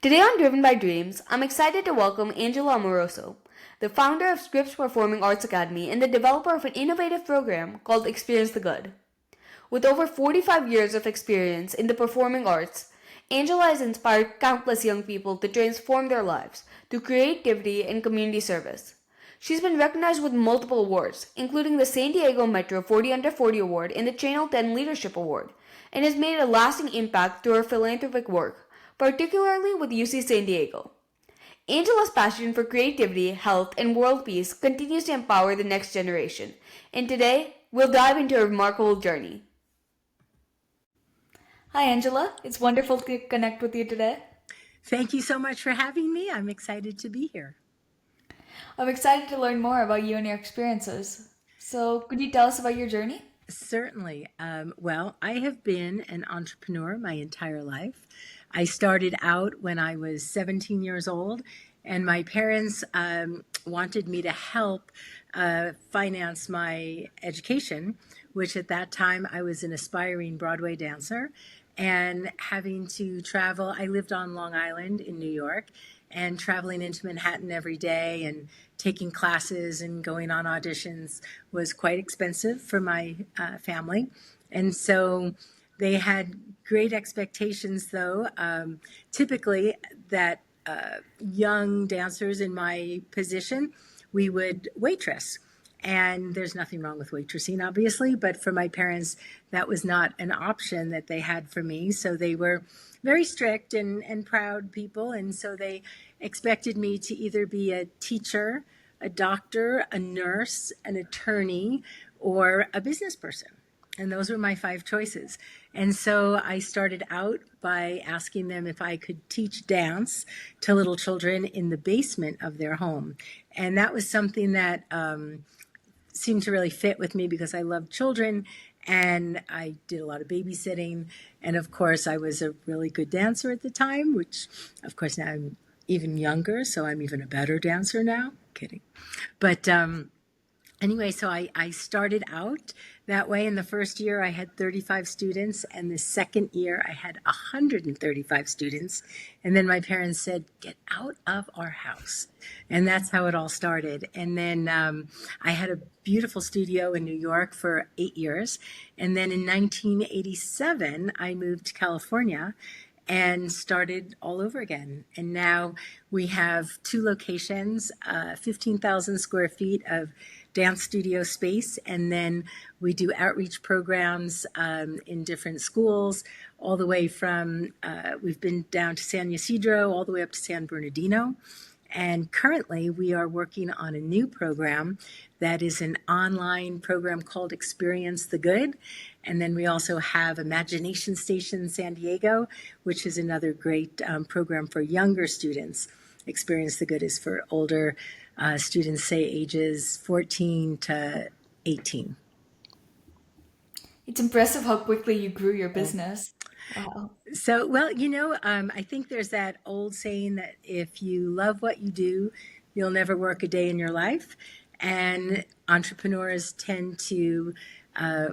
Today on Driven by Dreams, I'm excited to welcome Angela Amoroso, the founder of Scripps Performing Arts Academy and the developer of an innovative program called Experience the Good. With over 45 years of experience in the performing arts, Angela has inspired countless young people to transform their lives through creativity and community service. She's been recognized with multiple awards, including the San Diego Metro 40 Under 40 Award and the Channel 10 Leadership Award, and has made a lasting impact through her philanthropic work, particularly with UC San Diego. Angela's passion for creativity, health, and world peace continues to empower the next generation, and today we'll dive into her remarkable journey. Hi, Angela. It's wonderful to connect with you today. Thank you so much for having me. I'm excited to be here. I'm excited to learn more about you and your experiences. So, could you tell us about your journey? Certainly. Well, I have been an entrepreneur my entire life. I started out when I was 17 years old, and my parents wanted me to help finance my education, which at that time I was an aspiring Broadway dancer. And having to travel, I lived on Long Island in New York, and traveling into Manhattan every day and taking classes and going on auditions was quite expensive for my family. And so they had great expectations, though, typically that young dancers in my position, we would waitress. And there's nothing wrong with waitressing, obviously, but for my parents, that was not an option that they had for me. So they were very strict and proud people. And so they expected me to either be a teacher, a doctor, a nurse, an attorney, or a business person. And those were my 5 choices. And so I started out by asking them if I could teach dance to little children in the basement of their home. And that was something that seemed to really fit with me because I loved children and I did a lot of babysitting. And of course, I was a really good dancer at the time, which of course now I'm even younger, so I'm even a better dancer now. Kidding. But anyway, so I started out that way. In the first year, I had 35 students, and the second year, I had 135 students. And then my parents said, "Get out of our house." And that's how it all started. And then I had a beautiful studio in New York for 8 years. And then in 1987, I moved to California and started all over again. And now we have 2 locations, 15,000 square feet of dance studio space. And then we do outreach programs in different schools, all the way from, we've been down to San Ysidro, all the way up to San Bernardino. And currently we are working on a new program that is an online program called Experience the Good. And then we also have Imagination Station in San Diego, which is another great program for younger students. Experience the Good is for older students, say ages 14 to 18. It's impressive how quickly you grew your business. Wow. So, well, I think there's that old saying that if you love what you do, you'll never work a day in your life. And entrepreneurs tend to, I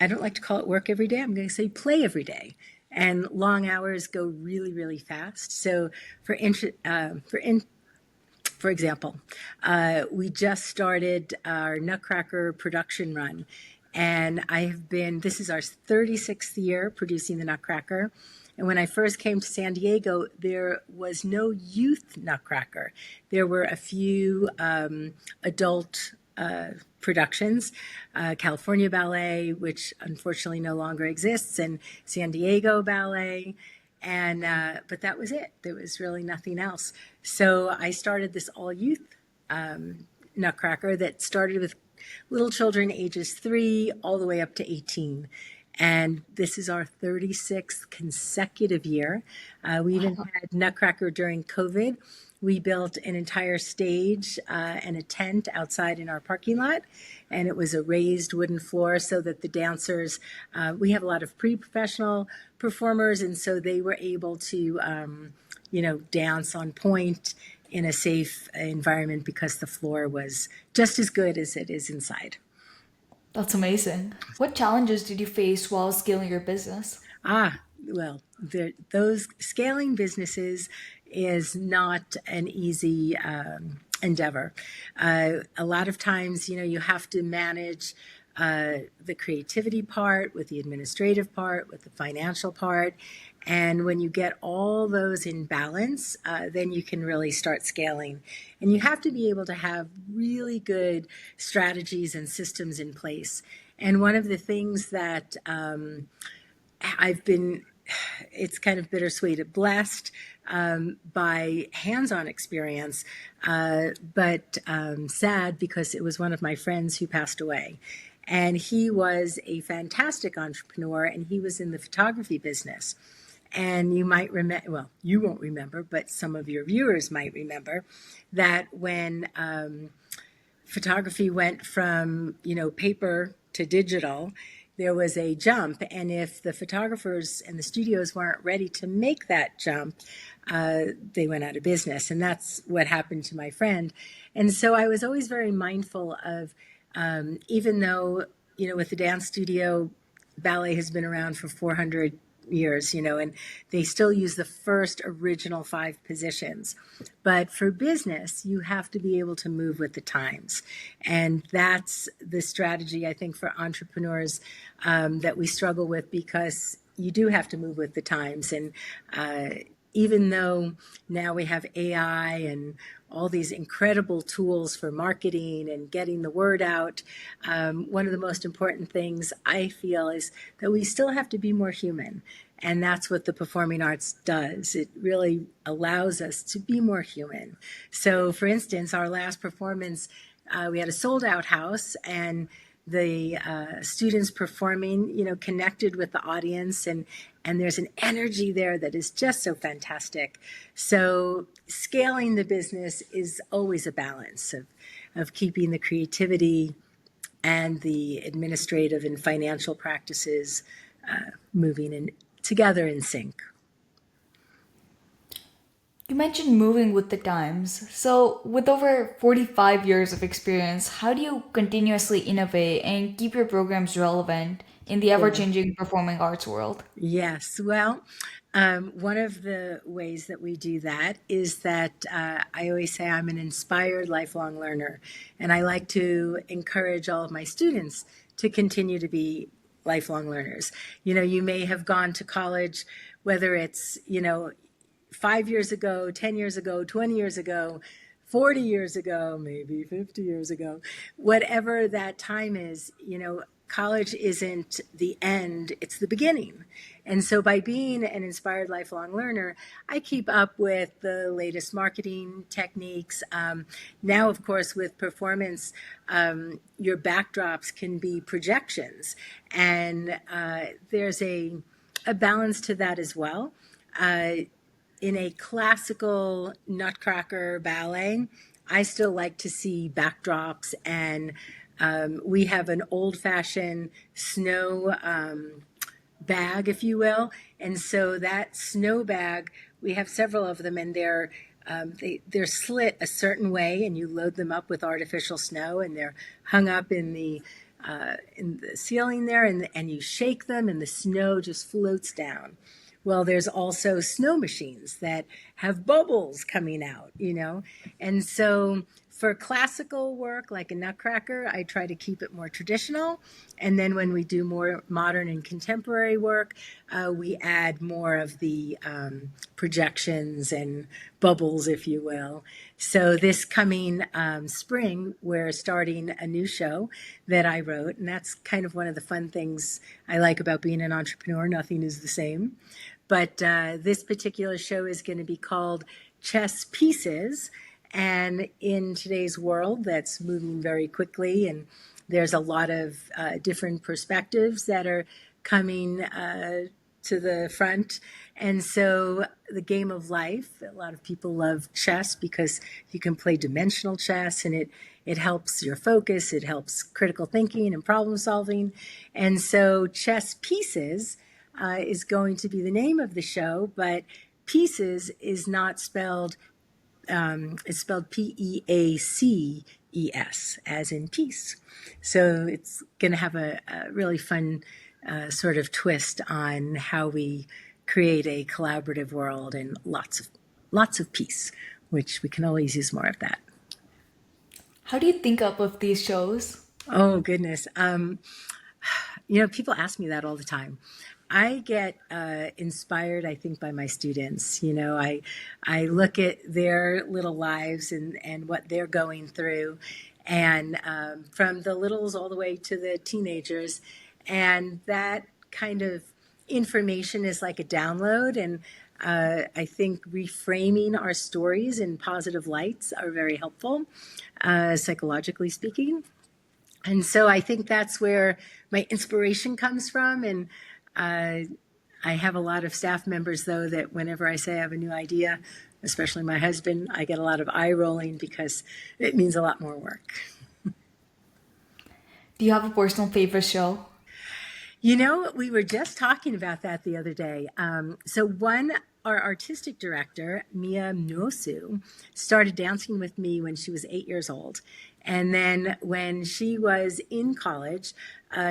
don't like to call it work every day. I'm going to say play every day. And long hours go really, really fast. So for example, we just started our Nutcracker production run. And this is our 36th year producing the Nutcracker. And when I first came to San Diego, there was no youth Nutcracker. There were a few adult productions, California Ballet, which unfortunately no longer exists, and San Diego Ballet. And but that was it. There was really nothing else. So I started this all youth Nutcracker that started with little children ages 3 all the way up to 18. And this is our 36th consecutive year. We even had Nutcracker during COVID. We built an entire stage and a tent outside in our parking lot. And it was a raised wooden floor so that the dancers, we have a lot of pre-professional performers. And so they were able to, dance on point in a safe environment because the floor was just as good as it is inside. That's amazing. What challenges did you face while scaling your business? those scaling businesses is not an easy endeavor. A lot of times, you have to manage the creativity part with the administrative part, with the financial part. And when you get all those in balance, then you can really start scaling. And you have to be able to have really good strategies and systems in place. And one of the things that it's kind of bittersweet, blessed by hands-on experience, but sad because it was one of my friends who passed away. And he was a fantastic entrepreneur, and he was in the photography business. And you might remember, well, you won't remember, but some of your viewers might remember that when photography went from, paper to digital, there was a jump. And if the photographers and the studios weren't ready to make that jump, they went out of business. And that's what happened to my friend. And so I was always very mindful of, even though, with the dance studio, ballet has been around for 400 years, and they still use the first original 5 positions. But for business, you have to be able to move with the times. And that's the strategy, I think, for entrepreneurs that we struggle with, because you do have to move with the times. And even though now we have AI and all these incredible tools for marketing and getting the word out, one of the most important things I feel is that we still have to be more human. And that's what the performing arts does. It really allows us to be more human. So, for instance, our last performance, we had a sold out house, and the students performing, connected with the audience, and there's an energy there that is just so fantastic. So scaling the business is always a balance of keeping the creativity and the administrative and financial practices moving in together in sync. You mentioned moving with the times. So, with over 45 years of experience, how do you continuously innovate and keep your programs relevant in the ever changing performing arts world? Yes. Well, one of the ways that we do that is that I always say I'm an inspired lifelong learner. And I like to encourage all of my students to continue to be lifelong learners. You may have gone to college, whether it's, 5 years ago, 10 years ago, 20 years ago, 40 years ago, maybe 50 years ago, whatever that time is, college isn't the end, it's the beginning. And so by being an inspired lifelong learner, I keep up with the latest marketing techniques. Now, of course, with performance, your backdrops can be projections. And there's a balance to that as well. In a classical Nutcracker ballet, I still like to see backdrops, and we have an old-fashioned snow bag, if you will. And so that snow bag, we have several of them, and they're slit a certain way, and you load them up with artificial snow, and they're hung up in the ceiling there, and you shake them, and the snow just floats down. Well, there's also snow machines that have bubbles coming out, And so for classical work, like a Nutcracker, I try to keep it more traditional. And then when we do more modern and contemporary work, we add more of the projections and bubbles, if you will. So this coming spring, we're starting a new show that I wrote. And that's kind of one of the fun things I like about being an entrepreneur. Nothing is the same. But this particular show is going to be called Chess Pieces. And in today's world that's moving very quickly, and there's a lot of different perspectives that are coming to the front. And so the game of life, a lot of people love chess because you can play dimensional chess, and it helps your focus, it helps critical thinking and problem solving. And so Chess Pieces is going to be the name of the show, but pieces is not spelled, it's spelled Peaces, as in peace. So it's going to have a really fun sort of twist on how we create a collaborative world and lots of peace, which we can always use more of that. How do you think up of these shows? Oh goodness. People ask me that all the time. I get inspired, I think, by my students. I look at their little lives and what they're going through, and from the littles all the way to the teenagers, and that kind of information is like a download. And I think reframing our stories in positive lights are very helpful, psychologically speaking. And so I think that's where my inspiration comes from. And I have a lot of staff members, though, that whenever I say I have a new idea, especially my husband, I get a lot of eye rolling because it means a lot more work. Do you have a personal favorite show? We were just talking about that the other day. Our artistic director, Mia Mnosu, started dancing with me when she was 8 years old. And then when she was in college,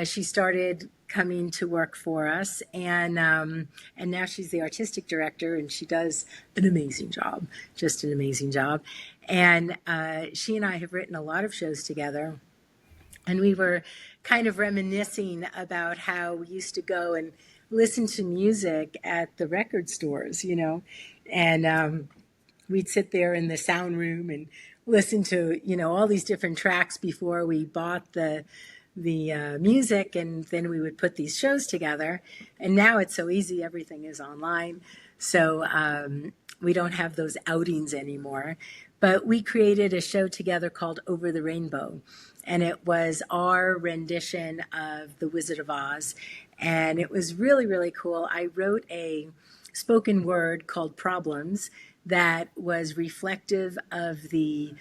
she started coming to work for us. And now she's the artistic director, and she does an amazing job, just an amazing job. And she and I have written a lot of shows together. And we were kind of reminiscing about how we used to go and listen to music at the record stores, and we'd sit there in the sound room and listen to, all these different tracks before we bought the music, and then we would put these shows together. And now it's so easy. Everything is online. So we don't have those outings anymore. But we created a show together called Over the Rainbow. And it was our rendition of The Wizard of Oz. And it was really, really cool. I wrote a spoken word called Problems that was reflective of the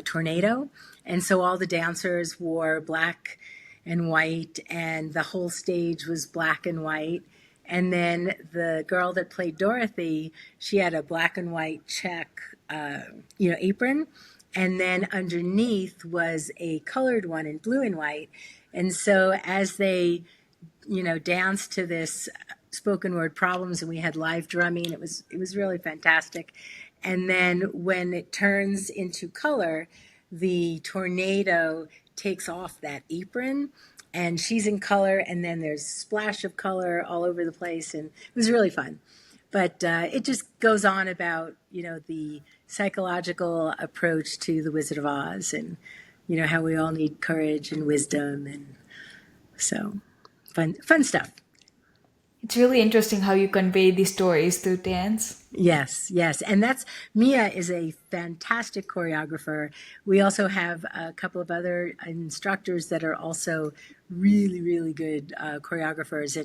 tornado. And so all the dancers wore black and white, and the whole stage was black and white. And then the girl that played Dorothy, she had a black and white check, apron. And then underneath was a colored one in blue and white. And so as they, danced to this spoken word Problems, and we had live drumming, it was really fantastic. And then when it turns into color, the tornado takes off that apron, and she's in color, and then there's a splash of color all over the place, and it was really fun. But it just goes on about, the psychological approach to The Wizard of Oz, and, how we all need courage and wisdom. And so fun stuff. It's really interesting how you convey these stories through dance. Yes. And Mia is a fantastic choreographer. We also have a couple of other instructors that are also really, really good choreographers.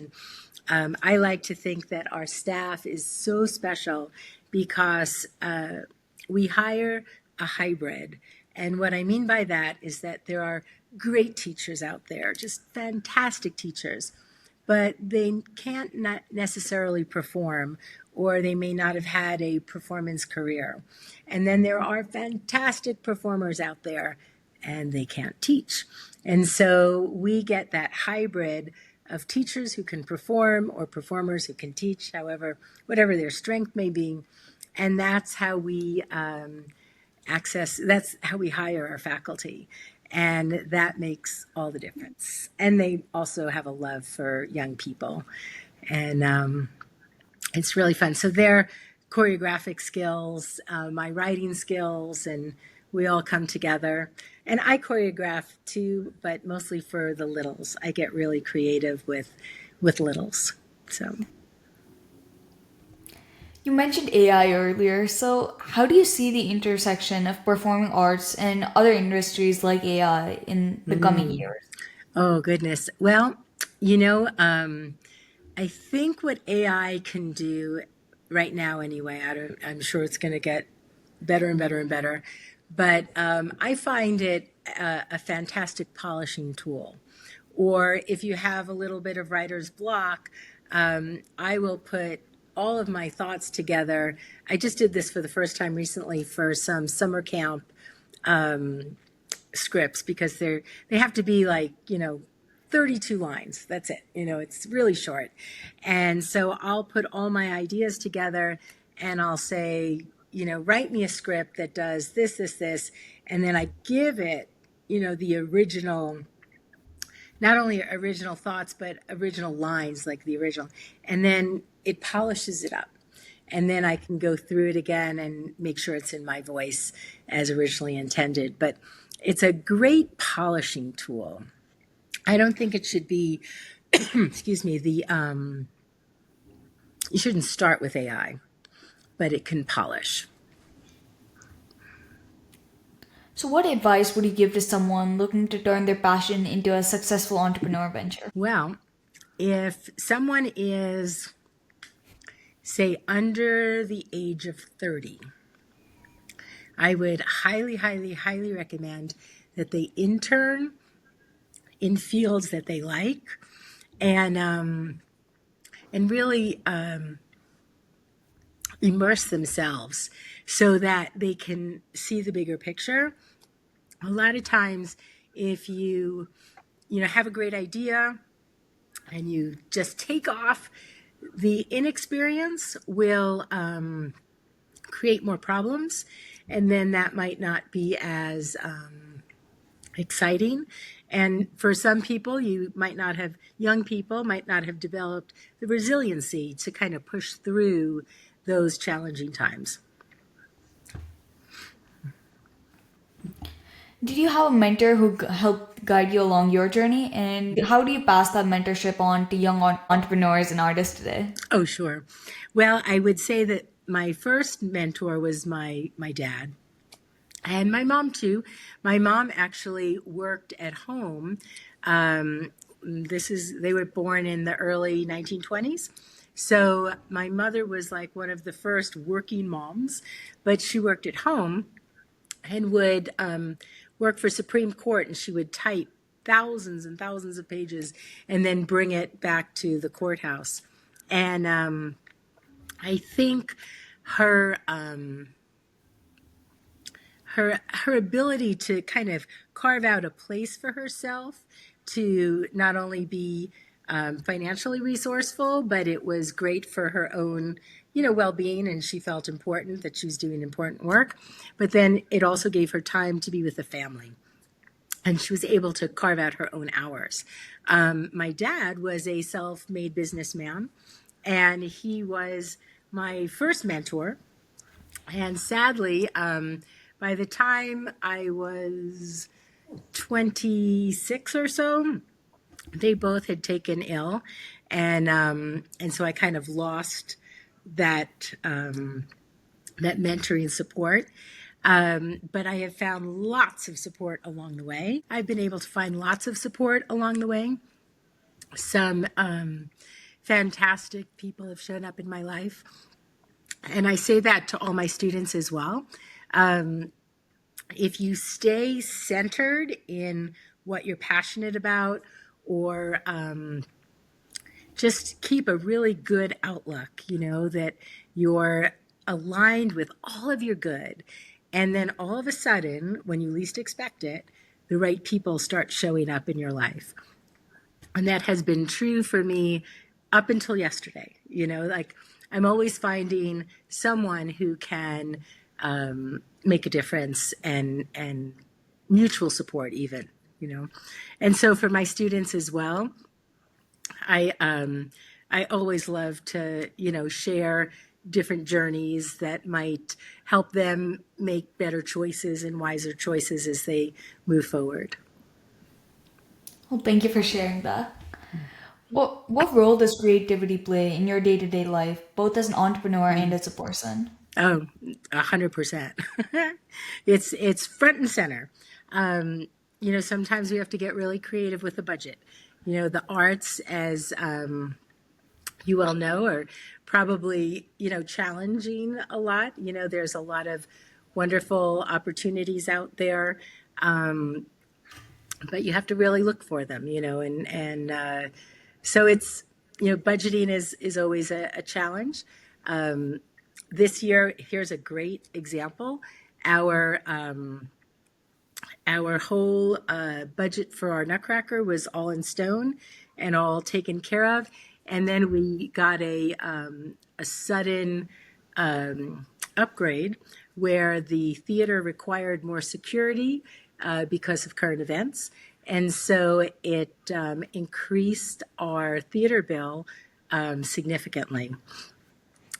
And I like to think that our staff is so special because we hire a hybrid. And what I mean by that is that there are great teachers out there, just fantastic teachers, but they can't not necessarily perform, or they may not have had a performance career. And then there are fantastic performers out there, and they can't teach. And so we get that hybrid of teachers who can perform or performers who can teach, whatever their strength may be. And that's how we that's how we hire our faculty. And that makes all the difference. And they also have a love for young people. And it's really fun. So their choreographic skills, my writing skills, and we all come together. And I choreograph too, but mostly for the littles. I get really creative with littles. So. You mentioned AI earlier, so how do you see the intersection of performing arts and other industries like AI in the coming years? Oh, goodness. Well, I think what AI can do right now anyway, I'm sure it's going to get better and better and better, but I find it a fantastic polishing tool. Or if you have a little bit of writer's block, I will put all of my thoughts together. I just did this for the first time recently for some summer camp scripts, because they have to be like, 32 lines. That's it. It's really short. And so I'll put all my ideas together and I'll say, write me a script that does this, this, this. And then I give it, the original, not only original thoughts, but original lines, like the original. And then it polishes it up. And then I can go through it again and make sure it's in my voice as originally intended. But it's a great polishing tool. I don't think it should be, excuse me, you shouldn't start with AI, but it can polish. So, what advice would you give to someone looking to turn their passion into a successful entrepreneur venture? Well, if someone is, say, under the age of 30, I would highly, highly, highly recommend that they intern in fields that they like and really immerse themselves so that they can see the bigger picture. A lot of times, if you have a great idea and you just take off, the inexperience will create more problems, and then that might not be as exciting. And for some people, young people might not have developed the resiliency to kind of push through those challenging times. Did you have a mentor who helped guide you along your journey? And how do you pass that mentorship on to young entrepreneurs and artists today? Oh, sure. Well, I would say that my first mentor was my dad. And my mom too. My mom actually worked at home. They were born in the early 1920s. So my mother was like one of the first working moms, but she worked at home and would work for Supreme Court, and she would type thousands and thousands of pages and then bring it back to the courthouse. And I think her ability to kind of carve out a place for herself to not only be financially resourceful, but it was great for her own, well-being, and she felt important that she was doing important work. But then it also gave her time to be with the family, and she was able to carve out her own hours. My dad was a self-made businessman, and he was my first mentor. And sadly, by the time I was 26 or so, they both had taken ill, and so I kind of lost that mentoring support. But I have found lots of support along the way. I've been able to find lots of support along the way. Some fantastic people have shown up in my life, and I say that to all my students as well. If you stay centered in what you're passionate about, or just keep a really good outlook, that you're aligned with all of your good. And then all of a sudden, when you least expect it, the right people start showing up in your life. And that has been true for me up until yesterday. Like I'm always finding someone who can make a difference and mutual support even, And so for my students as well, I always love to, share different journeys that might help them make better choices and wiser choices as they move forward. Well, thank you for sharing that. What role does creativity play in your day-to-day life, both as an entrepreneur and as a person? Oh, 100%. It's front and center. Sometimes we have to get really creative with the budget. The arts, as you well know, are probably, challenging a lot. There's a lot of wonderful opportunities out there, but you have to really look for them, and so it's, budgeting is always a challenge. This year, here's a great example. our whole budget for our Nutcracker was all in stone and all taken care of. And then we got a sudden upgrade where the theater required more security because of current events. And so it increased our theater bill significantly.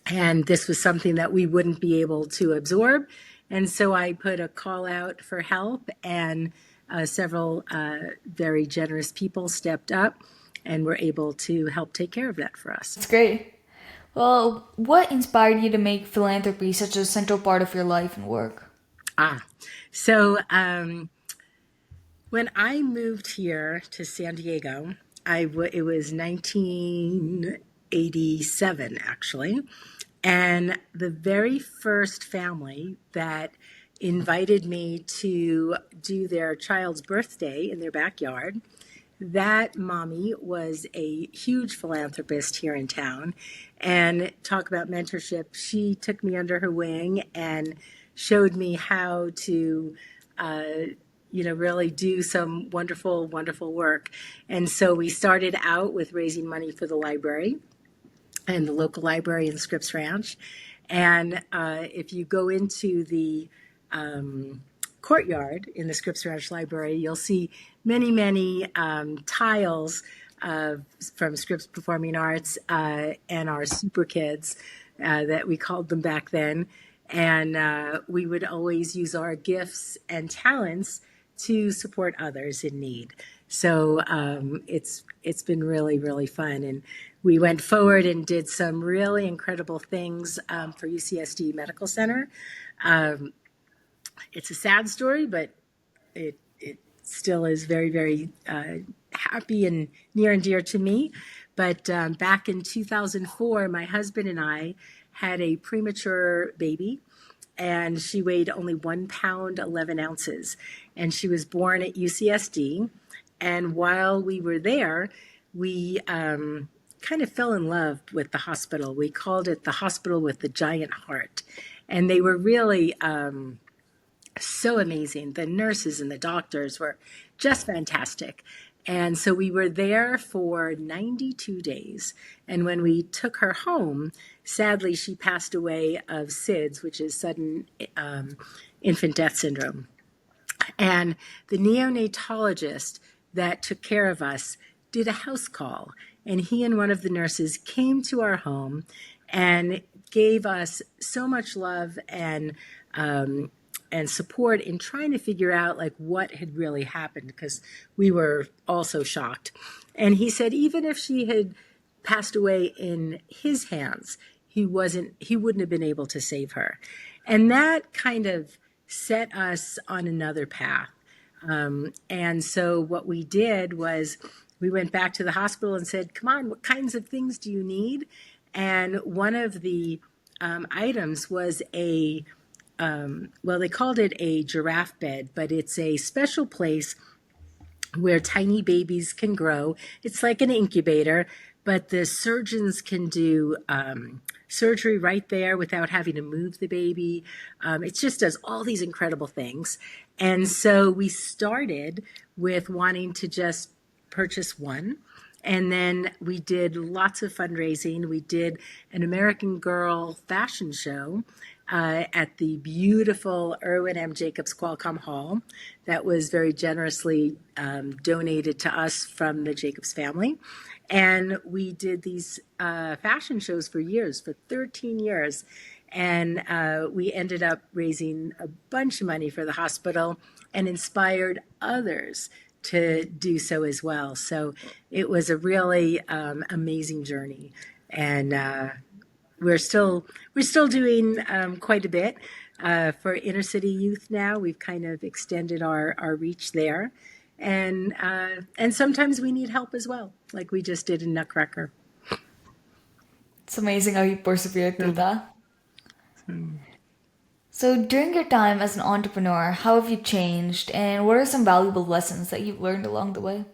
And this was something that we wouldn't be able to absorb. And so I put a call out for help, and several very generous people stepped up and were able to help take care of that for us. That's great. Well, what inspired you to make philanthropy such a central part of your life and work? So when I moved here to San Diego, it was 1987, actually. And the very first family that invited me to do their child's birthday in their backyard, that mommy was a huge philanthropist here in town. And talk about mentorship, she took me under her wing and showed me how to really do some wonderful, wonderful work. And so we started out with raising money for the library and the local library in Scripps Ranch. And if you go into the courtyard in the Scripps Ranch Library, you'll see many, many tiles from Scripps Performing Arts and our super kids that we called them back then. And we would always use our gifts and talents to support others in need. So it's been really, really fun. And we went forward and did some really incredible things for UCSD Medical Center. It's a sad story, but it still is very, very happy and near and dear to me. But back in 2004, my husband and I had a premature baby, and she weighed only 1 pound, 11 ounces. And she was born at UCSD. And while we were there, we kind of fell in love with the hospital. We called it the hospital with the giant heart. And they were really so amazing. The nurses and the doctors were just fantastic. And so we were there for 92 days. And when we took her home, sadly, she passed away of SIDS, which is sudden infant death syndrome. And the neonatologist that took care of us did a house call. And he and one of the nurses came to our home and gave us so much love and support in trying to figure out like what had really happened, because we were all so shocked. And he said even if she had passed away in his hands, he wouldn't have been able to save her. And that kind of set us on another path. And so what we did was we went back to the hospital and said, come on, what kinds of things do you need? And one of the items was they called it a giraffe bed, but it's a special place where tiny babies can grow. It's like an incubator, but the surgeons can do surgery right there without having to move the baby. It just does all these incredible things. And so we started with wanting to just purchase one. And then we did lots of fundraising. We did an American Girl fashion show at the beautiful Irwin M. Jacobs Qualcomm Hall that was very generously donated to us from the Jacobs family. And we did these fashion shows for years, for 13 years. And we ended up raising a bunch of money for the hospital and inspired others to do so as well. So it was a really amazing journey. And we're still doing quite a bit for inner city youth now. We've kind of extended our reach there. And sometimes we need help as well, like we just did in Nutcracker. It's amazing how you persevered through that. So during your time as an entrepreneur, how have you changed, and what are some valuable lessons that you've learned along the way?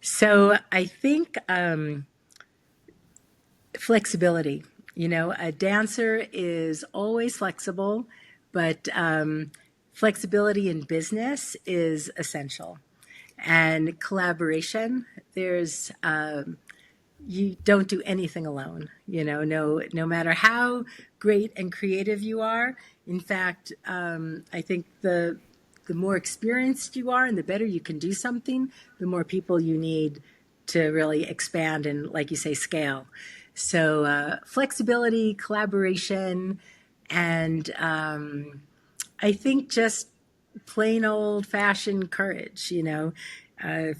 So I think flexibility. You know, a dancer is always flexible, but flexibility in business is essential, and collaboration. There's you don't do anything alone. No matter how great and creative you are. In fact, I think the more experienced you are and the better you can do something, the more people you need to really expand and, like you say, scale. So flexibility, collaboration, and I think just plain old fashioned courage,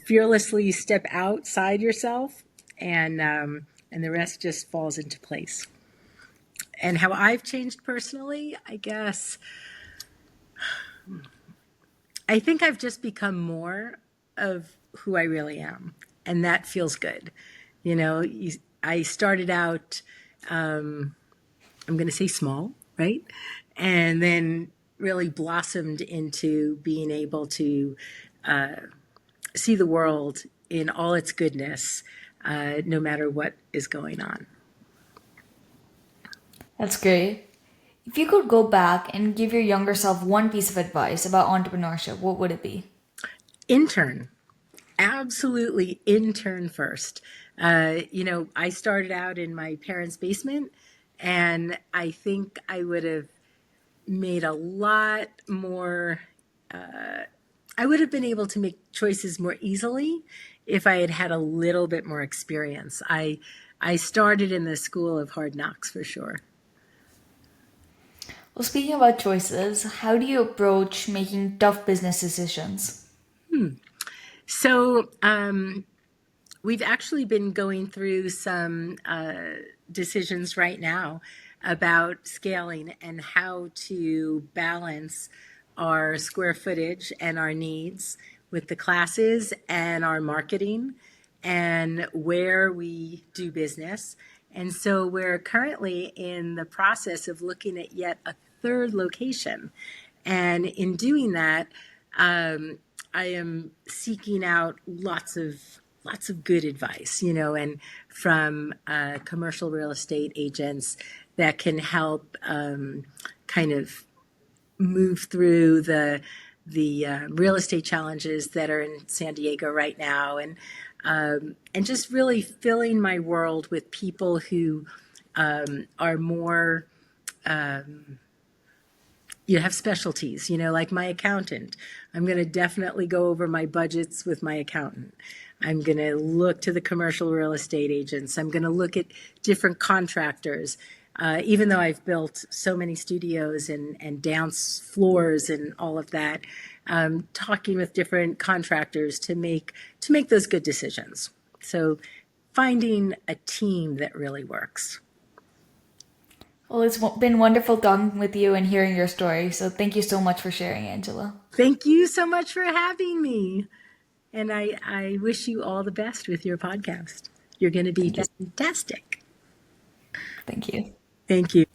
fearlessly step outside yourself, and the rest just falls into place. And how I've changed personally, I think I've just become more of who I really am, and that feels good. I started out, I'm going to say small, right? And then really blossomed into being able to see the world in all its goodness, no matter what is going on. That's great. If you could go back and give your younger self one piece of advice about entrepreneurship, what would it be? Intern. Absolutely intern first. I started out in my parents' basement, and I think I would have made a lot more. I would have been able to make choices more easily if I had had a little bit more experience. I started in the school of hard knocks for sure. Well, speaking about choices, how do you approach making tough business decisions? So we've actually been going through some decisions right now about scaling and how to balance our square footage and our needs with the classes and our marketing and where we do business. And so we're currently in the process of looking at yet a third location. And in doing that, I am seeking out lots of good advice, and from commercial real estate agents that can help kind of move through the real estate challenges that are in San Diego right now, and just really filling my world with people who are more have specialties, like my accountant. I'm going to definitely go over my budgets with my accountant. I'm going to look to the commercial real estate agents. I'm going to look at different contractors. Even though I've built so many studios and dance floors and all of that, talking with different contractors to make those good decisions. So finding a team that really works. Well, it's been wonderful talking with you and hearing your story. So thank you so much for sharing, Angela. Thank you so much for having me. And I wish you all the best with your podcast. You're going to be fantastic. Thank you. Thank you.